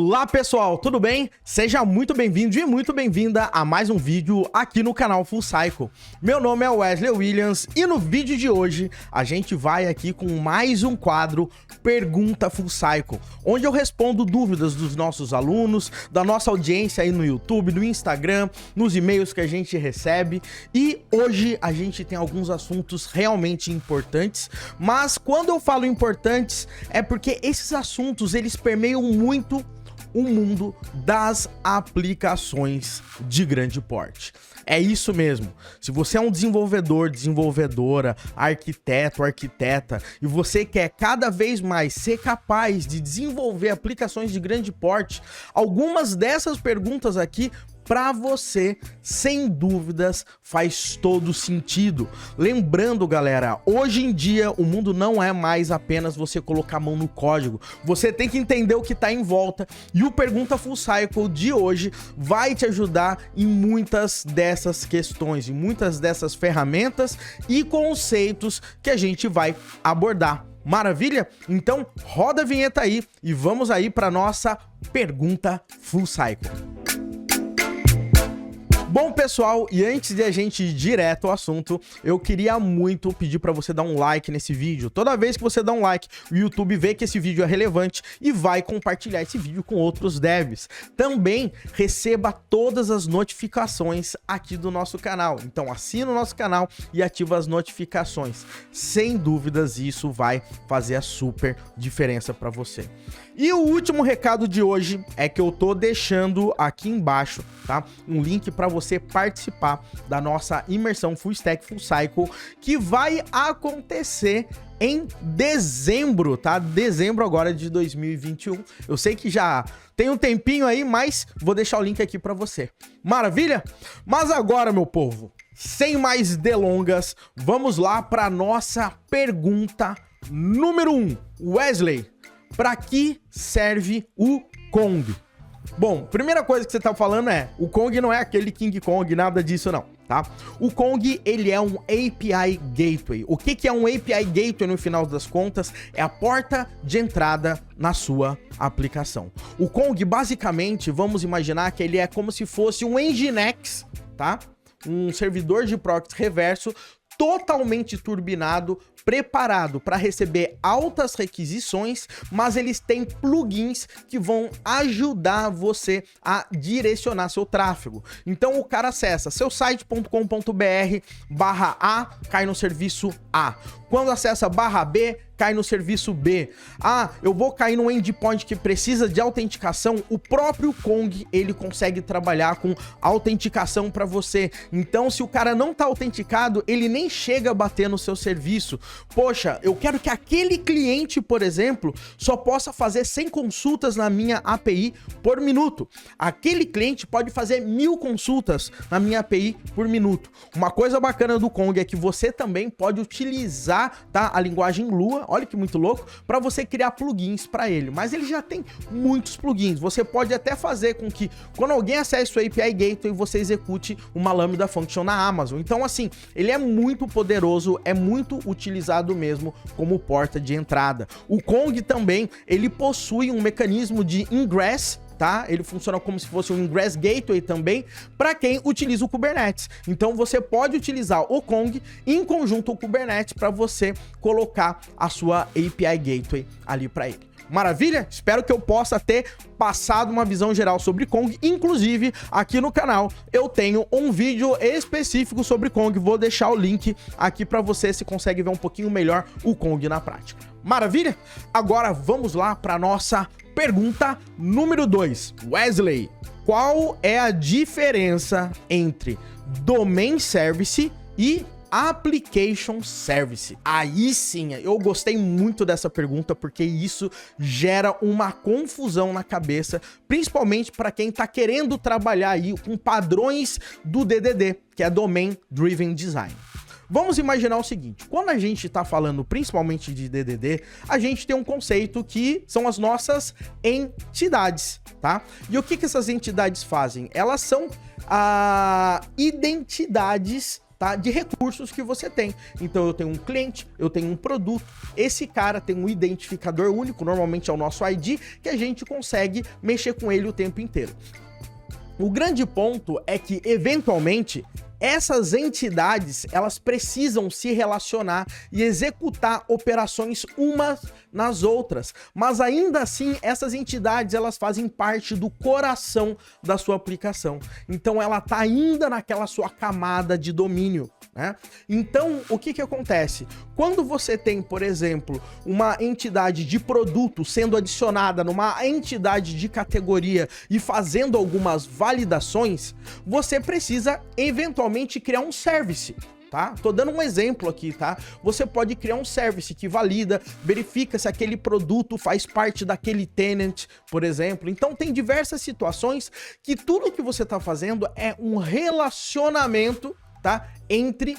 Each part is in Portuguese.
Olá pessoal, tudo bem? Seja muito bem-vindo e muito bem-vinda a mais um vídeo aqui no canal Full Cycle. Meu nome é Wesley Williams e no vídeo de hoje a gente vai aqui com mais um quadro Pergunta Full Cycle, onde eu respondo dúvidas dos nossos alunos, da nossa audiência aí no YouTube, no Instagram, nos e-mails que a gente recebe. E hoje a gente tem alguns assuntos realmente importantes, mas quando eu falo importantes é porque esses assuntos eles permeiam muito o mundo das aplicações de grande porte. É isso mesmo. Se você é um desenvolvedor, desenvolvedora, arquiteto, arquiteta, e você quer cada vez mais ser capaz de desenvolver aplicações de grande porte, algumas dessas perguntas aqui para você, sem dúvidas, faz todo sentido. Lembrando, galera, hoje em dia o mundo não é mais apenas você colocar a mão no código. Você tem que entender o que está em volta e o Pergunta Full Cycle de hoje vai te ajudar em muitas dessas questões, em muitas dessas ferramentas e conceitos que a gente vai abordar. Maravilha? Então roda a vinheta aí e vamos aí para nossa Pergunta Full Cycle. Bom, pessoal, e antes de a gente ir direto ao assunto, eu queria muito pedir para você dar um like nesse vídeo. Toda vez que você dá um like, o YouTube vê que esse vídeo é relevante e vai compartilhar esse vídeo com outros devs. Também receba todas as notificações aqui do nosso canal. Então assina o nosso canal e ativa as notificações. Sem dúvidas, isso vai fazer a super diferença para você. E o último recado de hoje é que eu tô deixando aqui embaixo, tá? Um link para você participar da nossa imersão Full Stack Full Cycle, que vai acontecer em dezembro, tá? Dezembro agora de 2021. Eu sei que já tem um tempinho aí, mas vou deixar o link aqui para você. Maravilha? Mas agora, meu povo, sem mais delongas, vamos lá para nossa pergunta número 1. Wesley, para que serve o Kong? Bom, primeira coisa que você tá falando é, o Kong não é aquele King Kong, nada disso não, tá? O Kong, ele é um API Gateway. O que é um API Gateway no final das contas? É a porta de entrada na sua aplicação. O Kong, basicamente, vamos imaginar que ele é como se fosse um Nginx, tá? Um servidor de proxy reverso totalmente turbinado, preparado para receber altas requisições, mas eles têm plugins que vão ajudar você a direcionar seu tráfego. Então o cara acessa seu site.com.br/A, cai no serviço A. Quando acessa /B, cai no serviço B. Ah, eu vou cair num endpoint que precisa de autenticação. O próprio Kong, ele consegue trabalhar com autenticação para você. Então, se o cara não tá autenticado, ele nem chega a bater no seu serviço. Poxa, eu quero que aquele cliente, por exemplo, só possa fazer 100 consultas na minha API por minuto. Aquele cliente pode fazer 1000 consultas na minha API por minuto. Uma coisa bacana do Kong é que você também pode utilizar, tá, a linguagem Lua, olha que muito louco, para você criar plugins para ele. Mas ele já tem muitos plugins. Você pode até fazer com que quando alguém acesse o API Gateway, você execute uma Lambda Function na Amazon. Então, assim, ele é muito poderoso, é muito utilizado mesmo como porta de entrada. O Kong também, ele possui um mecanismo de ingress, tá? Ele funciona como se fosse um Ingress Gateway também para quem utiliza o Kubernetes. Então você pode utilizar o Kong em conjunto com o Kubernetes para você colocar a sua API Gateway ali para ele. Maravilha? Espero que eu possa ter passado uma visão geral sobre Kong. Inclusive, aqui no canal eu tenho um vídeo específico sobre Kong. Vou deixar o link aqui para você se consegue ver um pouquinho melhor o Kong na prática. Maravilha? Agora vamos lá para nossa pergunta número 2. Wesley, qual é a diferença entre Domain Service e Application Service? Aí sim, eu gostei muito dessa pergunta porque isso gera uma confusão na cabeça, principalmente para quem está querendo trabalhar aí com padrões do DDD, que é Domain Driven Design. Vamos imaginar o seguinte, quando a gente está falando principalmente de DDD, a gente tem um conceito que são as nossas entidades, tá? E o que essas entidades fazem? Elas são identidades tá? De recursos que você tem. Então eu tenho um cliente, eu tenho um produto, esse cara tem um identificador único, normalmente é o nosso ID, que a gente consegue mexer com ele o tempo inteiro. O grande ponto é que, eventualmente, essas entidades, elas precisam se relacionar e executar operações umas nas outras, mas ainda assim essas entidades, elas fazem parte do coração da sua aplicação. Então ela tá ainda naquela sua camada de domínio, né? Então o que acontece? Quando você tem, por exemplo, uma entidade de produto sendo adicionada numa entidade de categoria e fazendo algumas validações, você precisa eventualmente criar um service. Tá? Tô dando um exemplo aqui, tá? Você pode criar um service que valida, verifica se aquele produto faz parte daquele tenant, por exemplo. Então tem diversas situações que tudo que você tá fazendo é um relacionamento, tá? Entre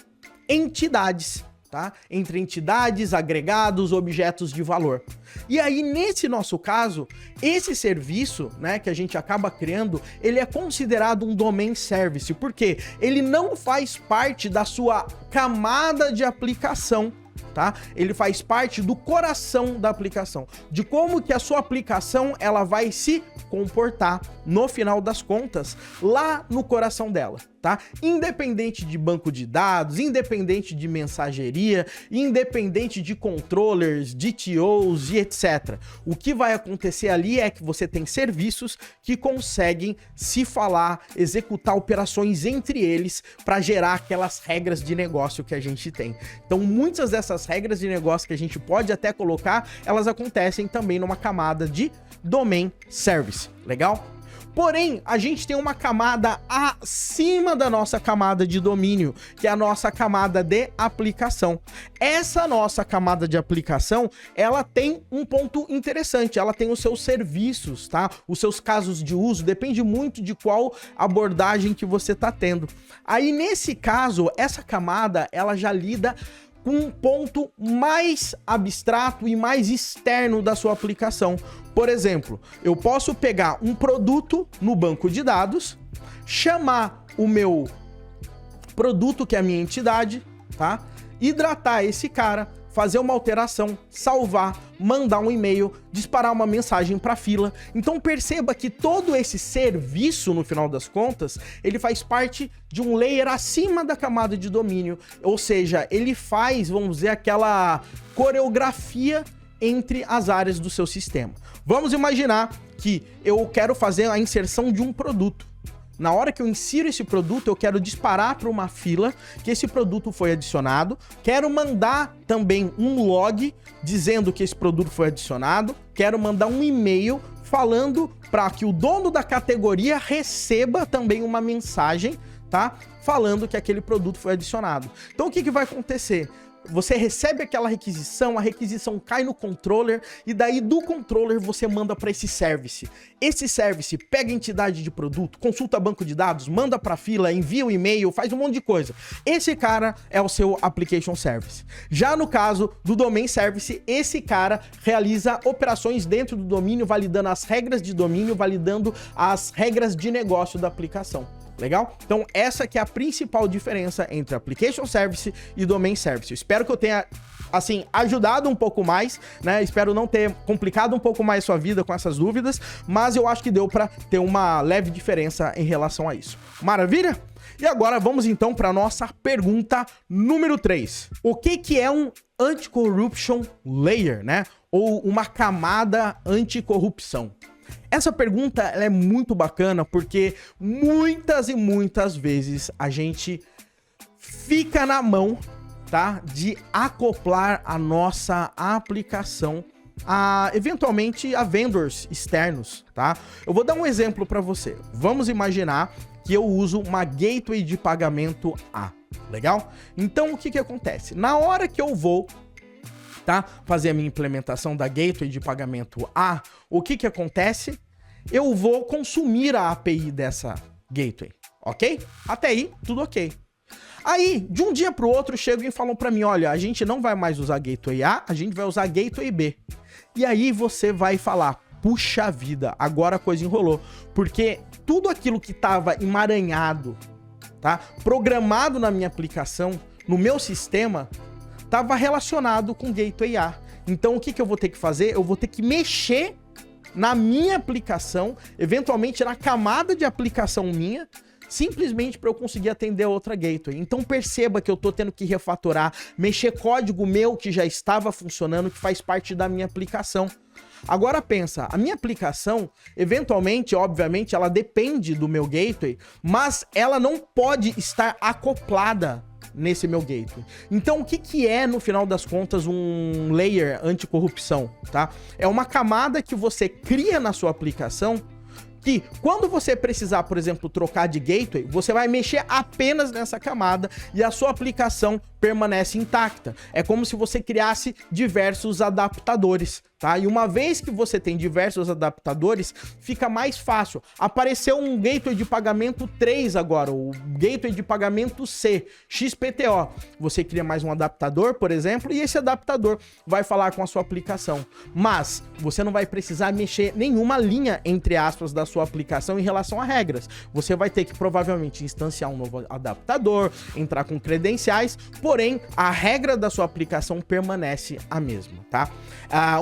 entidades. Tá? Entre entidades, agregados, objetos de valor. E aí, nesse nosso caso, esse serviço, né, que a gente acaba criando, ele é considerado um domain service, porque ele não faz parte da sua camada de aplicação, tá? Ele faz parte do coração da aplicação, de como que a sua aplicação ela vai se comportar no final das contas, lá no coração dela, tá? Independente de banco de dados, independente de mensageria, independente de controllers, de TOs e etc. O que vai acontecer ali é que você tem serviços que conseguem se falar, executar operações entre eles para gerar aquelas regras de negócio que a gente tem. Então, muitas dessas regras de negócio que a gente pode até colocar, elas acontecem também numa camada de domain service. Legal? Porém, a gente tem uma camada acima da nossa camada de domínio, que é a nossa camada de aplicação. Essa nossa camada de aplicação, ela tem um ponto interessante, ela tem os seus serviços, tá? Os seus casos de uso, depende muito de qual abordagem que você tá tendo. Aí, nesse caso, essa camada, ela já lida com um ponto mais abstrato e mais externo da sua aplicação. Por exemplo, eu posso pegar um produto no banco de dados, chamar o meu produto, que é a minha entidade, tá? Hidratar esse cara, fazer uma alteração, salvar, mandar um e-mail, disparar uma mensagem para a fila. Então perceba que todo esse serviço, no final das contas, ele faz parte de um layer acima da camada de domínio, ou seja, ele faz, vamos dizer, aquela coreografia entre as áreas do seu sistema. Vamos imaginar que eu quero fazer a inserção de um produto. Na hora que eu insiro esse produto, eu quero disparar para uma fila que esse produto foi adicionado. Quero mandar também um log dizendo que esse produto foi adicionado. Quero mandar um e-mail falando para que o dono da categoria receba também uma mensagem, tá? Falando que aquele produto foi adicionado. Então o que vai acontecer? Você recebe aquela requisição, a requisição cai no controller e daí do controller você manda para esse service. Esse service pega a entidade de produto, consulta banco de dados, manda para fila, envia um e-mail, faz um monte de coisa. Esse cara é o seu application service. Já no caso do domain service, esse cara realiza operações dentro do domínio, validando as regras de domínio, validando as regras de negócio da aplicação. Legal? Então essa que é a principal diferença entre Application Service e Domain Service. Eu espero que eu tenha, assim, ajudado um pouco mais, né? Espero não ter complicado um pouco mais sua vida com essas dúvidas, mas eu acho que deu para ter uma leve diferença em relação a isso. Maravilha? E agora vamos então para nossa pergunta número 3. O que é um Anti-Corruption Layer, né? Ou uma camada anticorrupção? Essa pergunta ela é muito bacana porque muitas e muitas vezes a gente fica na mão, tá, de acoplar a nossa aplicação eventualmente a vendors externos, tá? Eu vou dar um exemplo para você. Vamos imaginar que eu uso uma gateway de pagamento A, legal? Então o que acontece? Na hora que eu vou fazer a minha implementação da gateway de pagamento A, o que acontece? Eu vou consumir a API dessa gateway, ok? Até aí, tudo ok. Aí, de um dia para o outro, chegam e falam para mim, olha, a gente não vai mais usar gateway A, a gente vai usar gateway B. E aí você vai falar, puxa vida, agora a coisa enrolou. Porque tudo aquilo que estava emaranhado tá? Programado na minha aplicação, no meu sistema, estava relacionado com Gateway A. Então, o que eu vou ter que fazer? Eu vou ter que mexer na minha aplicação, eventualmente na camada de aplicação minha, simplesmente para eu conseguir atender a outra gateway. Então perceba que eu tô tendo que refatorar, mexer código meu que já estava funcionando, que faz parte da minha aplicação. Agora pensa, a minha aplicação, eventualmente, obviamente, ela depende do meu gateway, mas ela não pode estar acoplada nesse meu gateway. Então, o que é, no final das contas, um layer anticorrupção, tá? É uma camada que você cria na sua aplicação que, quando você precisar, por exemplo, trocar de gateway, você vai mexer apenas nessa camada e a sua aplicação permanece intacta. É como se você criasse diversos adaptadores, tá? E uma vez que você tem diversos adaptadores, fica mais fácil. Apareceu um gateway de pagamento 3 agora, o gateway de pagamento C, XPTO. Você cria mais um adaptador, por exemplo, e esse adaptador vai falar com a sua aplicação. Mas você não vai precisar mexer nenhuma linha, entre aspas, da sua aplicação em relação a regras. Você vai ter que provavelmente instanciar um novo adaptador, entrar com credenciais, porém, a regra da sua aplicação permanece a mesma, tá?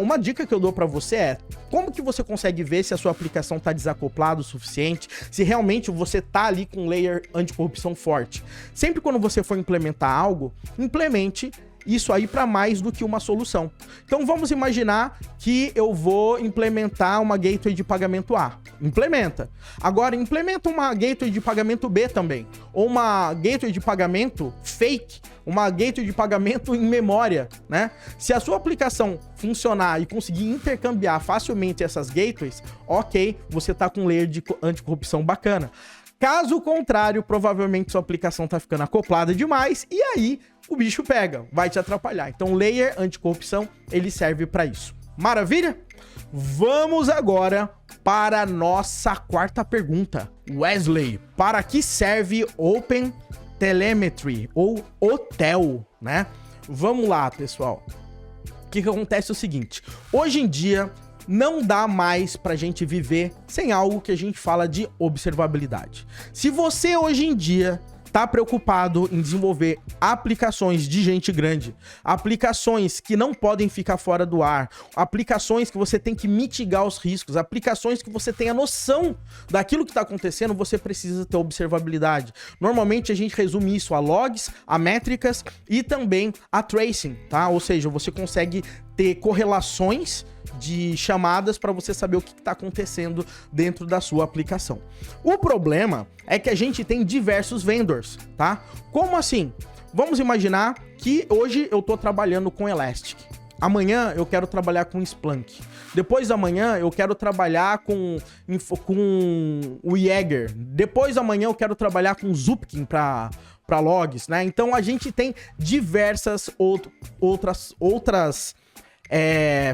Uma dica que eu dou para você é como que você consegue ver se a sua aplicação está desacoplada o suficiente, se realmente você tá ali com um layer anticorrupção forte. Sempre quando você for implementar algo, implemente isso aí para mais do que uma solução. Então vamos imaginar que eu vou implementar uma gateway de pagamento A. Implementa. Agora implementa uma gateway de pagamento B também, ou uma gateway de pagamento fake, uma gateway de pagamento em memória, né? Se a sua aplicação funcionar e conseguir intercambiar facilmente essas gateways, ok, você tá com um layer de anticorrupção bacana. Caso contrário, provavelmente sua aplicação tá ficando acoplada demais e aí o bicho pega, vai te atrapalhar. Então, layer anticorrupção, ele serve para isso. Maravilha? Vamos agora para a nossa quarta pergunta. Wesley, para que serve Open Telemetry ou OTel, né? Vamos lá, pessoal. O que acontece é o seguinte, hoje em dia não dá mais pra gente viver sem algo que a gente fala de observabilidade. Se você hoje em dia tá preocupado em desenvolver aplicações de gente grande, aplicações que não podem ficar fora do ar, aplicações que você tem que mitigar os riscos, aplicações que você tem a noção daquilo que está acontecendo, você precisa ter observabilidade. Normalmente a gente resume isso a logs, a métricas e também a tracing, tá? Ou seja, você consegue ter correlações de chamadas para você saber o que está acontecendo dentro da sua aplicação. O problema é que a gente tem diversos vendors, tá? Como assim? Vamos imaginar que hoje eu estou trabalhando com Elastic. Amanhã eu quero trabalhar com Splunk. Depois da manhã eu quero trabalhar com o Jaeger. Depois da manhã eu quero trabalhar com Zupkin para logs, né? Então a gente tem diversas outras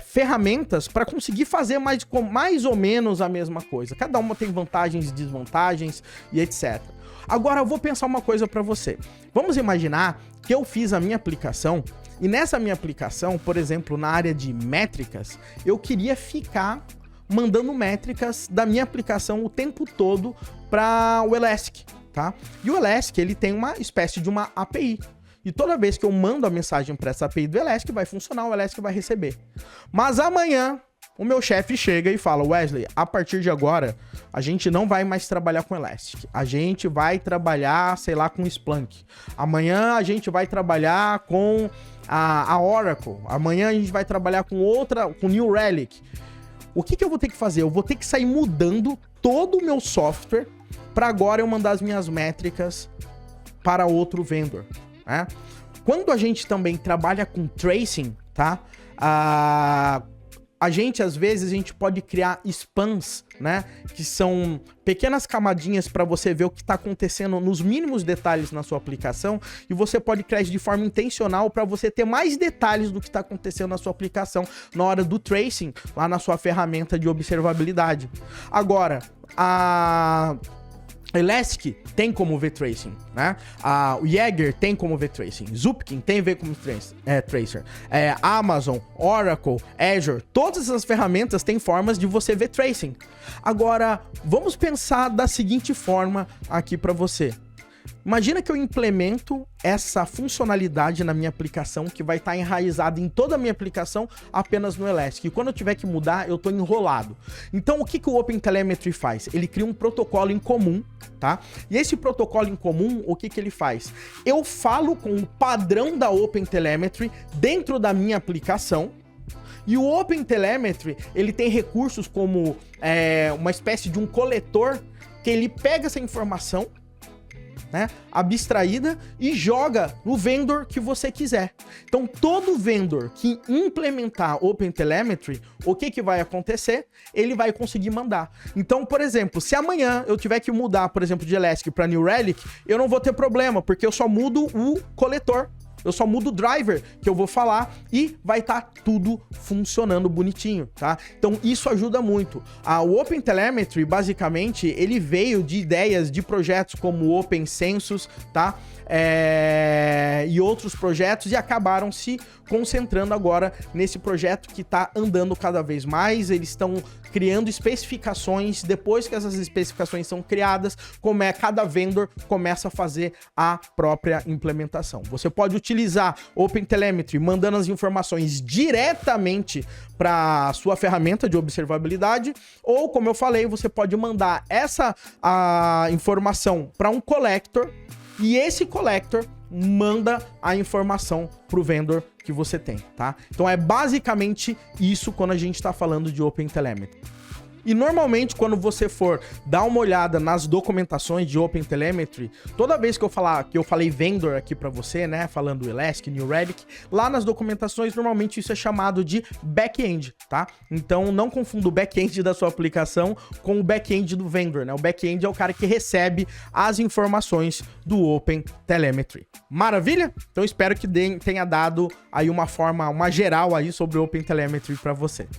ferramentas para conseguir fazer mais ou menos a mesma coisa. Cada uma tem vantagens e desvantagens e etc. Agora eu vou pensar uma coisa para você. Vamos imaginar que eu fiz a minha aplicação e nessa minha aplicação, por exemplo, na área de métricas, eu queria ficar mandando métricas da minha aplicação o tempo todo para o Elastic, tá? E o Elastic, ele tem uma espécie de uma API. E toda vez que eu mando a mensagem para essa API do Elastic, vai funcionar, o Elastic vai receber. Mas amanhã, o meu chefe chega e fala, Wesley, a partir de agora, a gente não vai mais trabalhar com Elastic. A gente vai trabalhar, sei lá, com Splunk. Amanhã a gente vai trabalhar com a Oracle. Amanhã a gente vai trabalhar com New Relic. O que eu vou ter que fazer? Eu vou ter que sair mudando todo o meu software para agora eu mandar as minhas métricas para outro vendor. Né? Quando a gente também trabalha com tracing, tá? A gente, às vezes, a gente pode criar spans, né? Que são pequenas camadinhas para você ver o que está acontecendo nos mínimos detalhes na sua aplicação e você pode criar isso de forma intencional para você ter mais detalhes do que está acontecendo na sua aplicação na hora do tracing, lá na sua ferramenta de observabilidade. Agora, a Elastic tem como ver tracing, né? O Jaeger tem como ver tracing, Zupkin tem ver como tracer, Amazon, Oracle, Azure, todas essas ferramentas têm formas de você ver tracing. Agora, vamos pensar da seguinte forma aqui para você. Imagina que eu implemento essa funcionalidade na minha aplicação, que vai estar enraizada em toda a minha aplicação apenas no Elastic. E quando eu tiver que mudar, eu estou enrolado. Então, o que o OpenTelemetry faz? Ele cria um protocolo em comum, tá? E esse protocolo em comum, o que ele faz? Eu falo com o padrão da OpenTelemetry dentro da minha aplicação. E o OpenTelemetry, ele tem recursos como uma espécie de um coletor, que ele pega essa informação, né, abstraída, e joga no vendor que você quiser. Então, todo vendor que implementar OpenTelemetry, o que vai acontecer? Ele vai conseguir mandar. Então, por exemplo, se amanhã eu tiver que mudar, por exemplo, de Elastic para New Relic, eu não vou ter problema, porque eu só mudo o coletor. Eu só mudo o driver que eu vou falar e vai estar tudo funcionando bonitinho, tá? Então isso ajuda muito. O OpenTelemetry, basicamente, ele veio de ideias de projetos como o OpenCensus, tá? E outros projetos, e acabaram se concentrando agora nesse projeto que está andando cada vez mais. Eles estão criando especificações. Depois que essas especificações são criadas, cada vendor começa a fazer a própria implementação. Você pode utilizar OpenTelemetry mandando as informações diretamente para a sua ferramenta de observabilidade, ou, como eu falei, você pode mandar a informação para um collector, e esse collector manda a informação para o vendor que você tem, tá? Então é basicamente isso quando a gente está falando de OpenTelemetry. E normalmente, quando você for dar uma olhada nas documentações de OpenTelemetry, toda vez que eu falei vendor aqui para você, né, falando Elastic, New Relic, lá nas documentações, normalmente isso é chamado de back-end, tá? Então, não confunda o back-end da sua aplicação com o back-end do vendor, né? O back-end é o cara que recebe as informações do OpenTelemetry. Maravilha? Então, espero que tenha dado aí uma geral aí sobre o OpenTelemetry para você.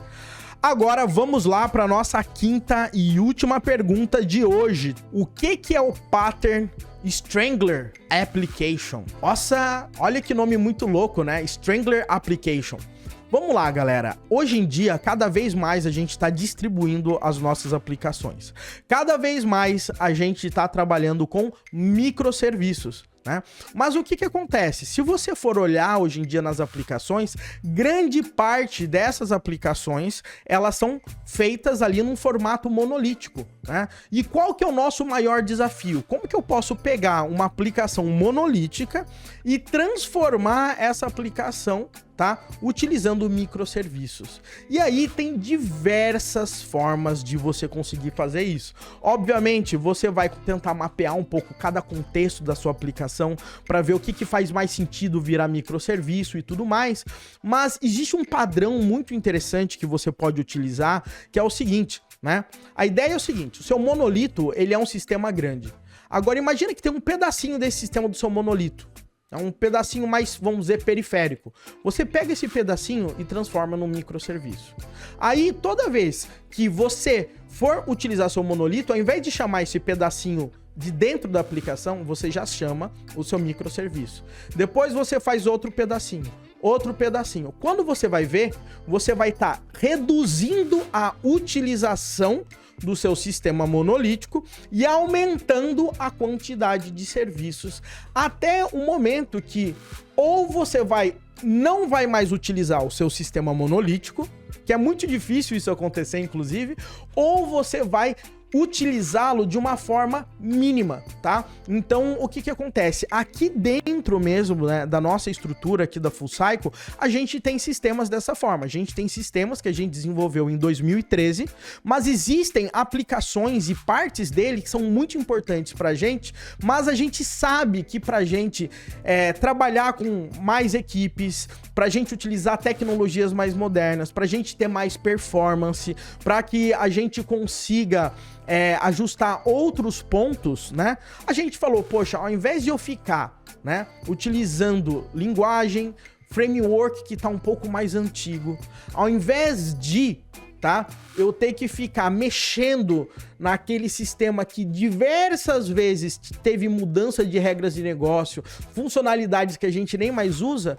Agora vamos lá para nossa quinta e última pergunta de hoje. O que é o Pattern Strangler Application? Nossa, olha que nome muito louco, né? Strangler Application. Vamos lá, galera. Hoje em dia, cada vez mais a gente está distribuindo as nossas aplicações. Cada vez mais a gente está trabalhando com microserviços, né? Mas o que acontece? Se você for olhar hoje em dia nas aplicações, grande parte dessas aplicações, elas são feitas ali num formato monolítico, né? E qual que é o nosso maior desafio? Como que eu posso pegar uma aplicação monolítica e transformar essa aplicação, tá, utilizando microserviços? E aí tem diversas formas de você conseguir fazer isso. Obviamente, você vai tentar mapear um pouco cada contexto da sua aplicação para ver o que faz mais sentido virar microserviço e tudo mais, mas existe um padrão muito interessante que você pode utilizar, que é o seguinte, né? A ideia é o seguinte: o seu monolito, ele é um sistema grande. Agora imagina que tem um pedacinho desse sistema do seu monolito. É um pedacinho mais, vamos dizer, periférico. Você pega esse pedacinho e transforma num microserviço. Aí, toda vez que você for utilizar seu monolito, ao invés de chamar esse pedacinho de dentro da aplicação, você já chama o seu microserviço. Depois você faz outro pedacinho. Quando você vai ver, você vai estar reduzindo a utilização do seu sistema monolítico e aumentando a quantidade de serviços até o momento que ou você não vai mais utilizar o seu sistema monolítico, que é muito difícil isso acontecer, inclusive, ou você vai utilizá-lo de uma forma mínima, tá? Então, o que acontece? Aqui dentro mesmo, né, da nossa estrutura aqui da Full Cycle, a gente tem sistemas dessa forma. A gente tem sistemas que a gente desenvolveu em 2013, mas existem aplicações e partes dele que são muito importantes pra gente, mas a gente sabe que pra gente trabalhar com mais equipes, pra gente utilizar tecnologias mais modernas, pra gente ter mais performance, pra que a gente consiga ajustar outros pontos, né? A gente falou, poxa, ao invés de eu ficar, né, utilizando linguagem, framework que tá um pouco mais antigo, ao invés de, tá, eu ter que ficar mexendo naquele sistema que diversas vezes teve mudança de regras de negócio, funcionalidades que a gente nem mais usa,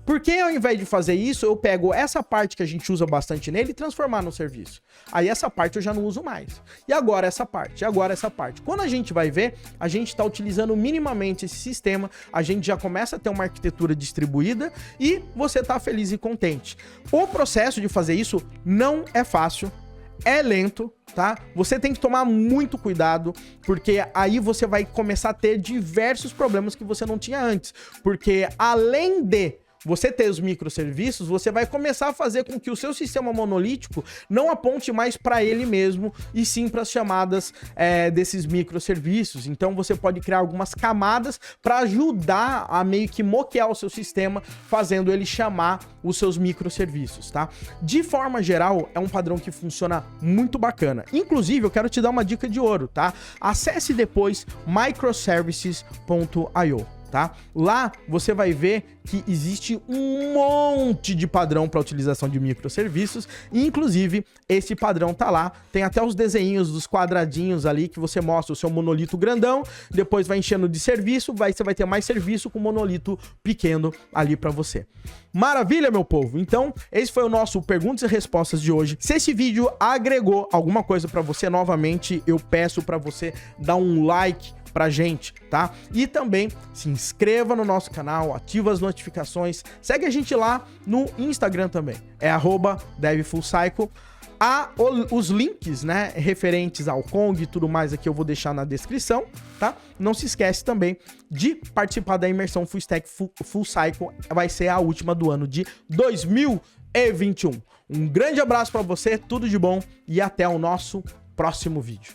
Porque ao invés de fazer isso, eu pego essa parte que a gente usa bastante nele e transformar no serviço. Aí essa parte eu já não uso mais. E agora essa parte, e agora essa parte. Quando a gente vai ver, a gente está utilizando minimamente esse sistema, a gente já começa a ter uma arquitetura distribuída e você tá feliz e contente. O processo de fazer isso não é fácil, é lento, tá? Você tem que tomar muito cuidado, porque aí você vai começar a ter diversos problemas que você não tinha antes. Porque além de você ter os microserviços, você vai começar a fazer com que o seu sistema monolítico não aponte mais para ele mesmo, e sim para as chamadas desses microserviços. Então você pode criar algumas camadas para ajudar a meio que moquear o seu sistema, fazendo ele chamar os seus microserviços, tá? De forma geral, é um padrão que funciona muito bacana. Inclusive, eu quero te dar uma dica de ouro, tá? Acesse depois microservices.io. Tá? Lá você vai ver que existe um monte de padrão para utilização de microserviços, e inclusive esse padrão tá lá, tem até os desenhos dos quadradinhos ali que você mostra o seu monolito grandão, depois vai enchendo de serviço, você vai ter mais serviço com monolito pequeno ali para você. Maravilha, meu povo? Então, esse foi o nosso perguntas e respostas de hoje. Se esse vídeo agregou alguma coisa para você, novamente eu peço para você dar um like pra gente, tá? E também se inscreva no nosso canal, ativa as notificações, segue a gente lá no Instagram também, é @devfullcycle. Os links, né, referentes ao Kong e tudo mais aqui eu vou deixar na descrição, tá? Não se esquece também de participar da imersão Full Stack Full Cycle, vai ser a última do ano de 2021. Um grande abraço pra você, tudo de bom e até o nosso próximo vídeo.